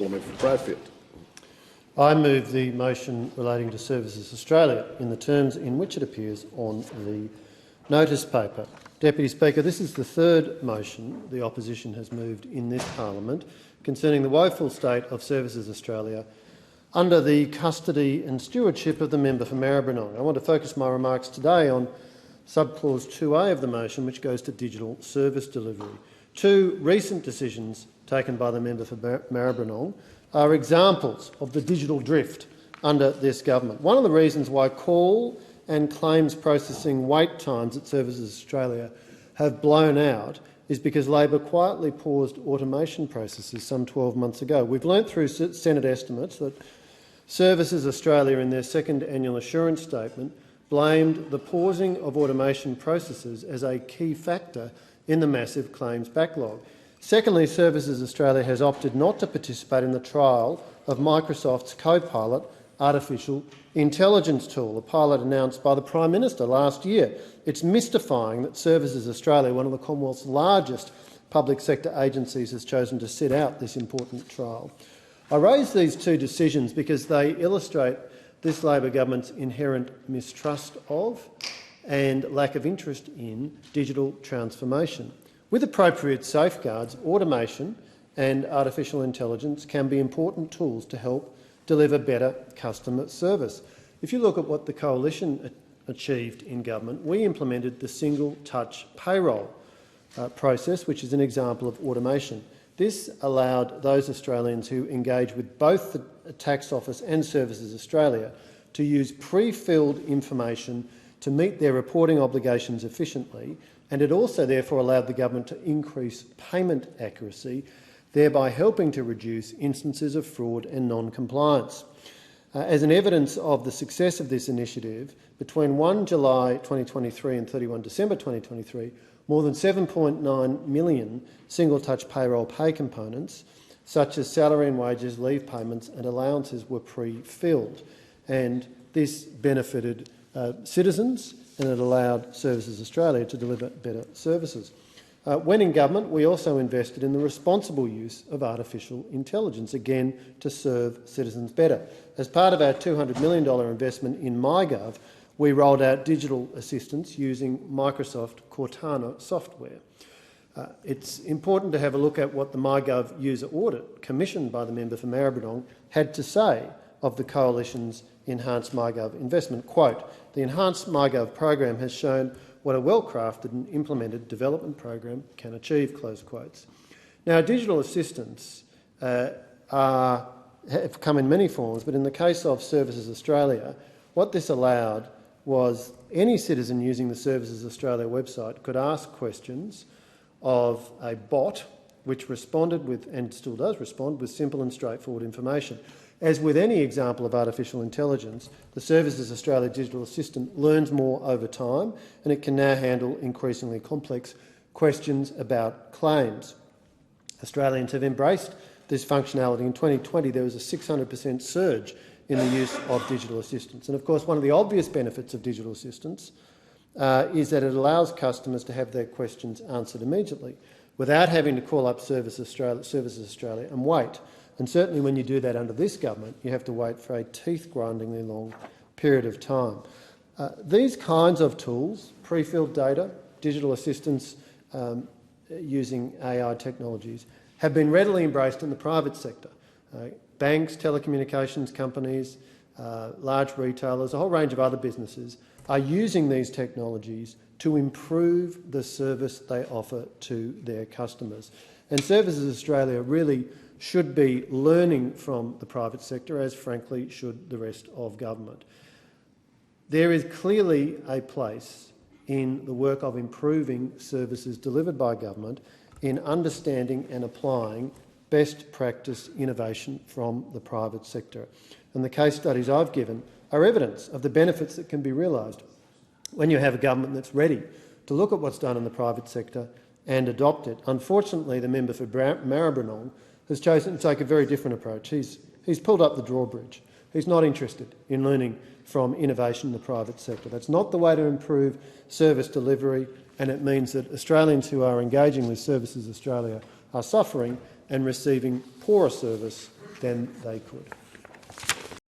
Parliamentary Bradfield. I move the motion relating to Services Australia in the terms in which it appears on the notice paper. Deputy Speaker, this is the third motion the opposition has moved in this parliament concerning the woeful state of Services Australia under the custody and stewardship of the member for Maribyrnong. I want to focus my remarks today on subclause 2A of the motion, which goes to digital service delivery. Two recent decisions taken by the member for Maribyrnong are examples of the digital drift under this government. One of the reasons why call and claims processing wait times at Services Australia have blown out is because Labor quietly paused automation processes some 12 months ago. We've learnt through Senate estimates that Services Australia, in their second annual assurance statement, blamed the pausing of automation processes as a key factor in the massive claims backlog. Secondly, Services Australia has opted not to participate in the trial of Microsoft's Copilot artificial intelligence tool, a pilot announced by the Prime Minister last year. It's mystifying that Services Australia, one of the Commonwealth's largest public sector agencies, has chosen to sit out this important trial. I raise these two decisions because they illustrate this Labor government's inherent mistrust of and lack of interest in digital transformation. With appropriate safeguards, automation and artificial intelligence can be important tools to help deliver better customer service. If you look at what the Coalition achieved in government, we implemented the single-touch payroll process, which is an example of automation. This allowed those Australians who engage with both the Tax Office and Services Australia to use pre-filled information to meet their reporting obligations efficiently, and it also therefore allowed the government to increase payment accuracy, thereby helping to reduce instances of fraud and non-compliance. As an evidence of the success of this initiative, between 1 July 2023 and 31 December 2023, more than 7.9 million single-touch payroll pay components, such as salary and wages, leave payments and allowances, were pre-filled, and this benefited citizens, and it allowed Services Australia to deliver better services. When in government, we also invested in the responsible use of artificial intelligence, again to serve citizens better. As part of our $200 million investment in MyGov, we rolled out digital assistance using Microsoft Cortana software. It's important to have a look at what the MyGov user audit, commissioned by the member for Maribyrnong, had to say of the Coalition's Enhanced MyGov investment. Quote, "The Enhanced MyGov program has shown what a well-crafted and implemented development program can achieve," close quotes. Now, digital assistants have come in many forms, but in the case of Services Australia, what this allowed was any citizen using the Services Australia website could ask questions of a bot which responded with, and still does respond, with simple and straightforward information. As with any example of artificial intelligence, the Services Australia digital assistant learns more over time, and it can now handle increasingly complex questions about claims. Australians have embraced this functionality. In 2020, there was a 600% surge in the use of digital assistants. And of course, one of the obvious benefits of digital assistants is that it allows customers to have their questions answered immediately without having to call up Services Australia and wait. And certainly when you do that under this government, you have to wait for a teeth-grindingly long period of time. These kinds of tools, pre-filled data, digital assistance using AI technologies, have been readily embraced in the private sector. Banks, telecommunications companies, large retailers, a whole range of other businesses are using these technologies to improve the service they offer to their customers. And Services Australia really should be learning from the private sector, as frankly should the rest of government. There is clearly a place in the work of improving services delivered by government in understanding and applying best practice innovation from the private sector. And the case studies I've given are evidence of the benefits that can be realised when you have a government that's ready to look at what's done in the private sector and adopt it. Unfortunately, the member for Maribyrnong has chosen to take a very different approach. He's pulled up the drawbridge. He's not interested in learning from innovation in the private sector. That's not the way to improve service delivery, and it means that Australians who are engaging with Services Australia are suffering and receiving poorer service than they could.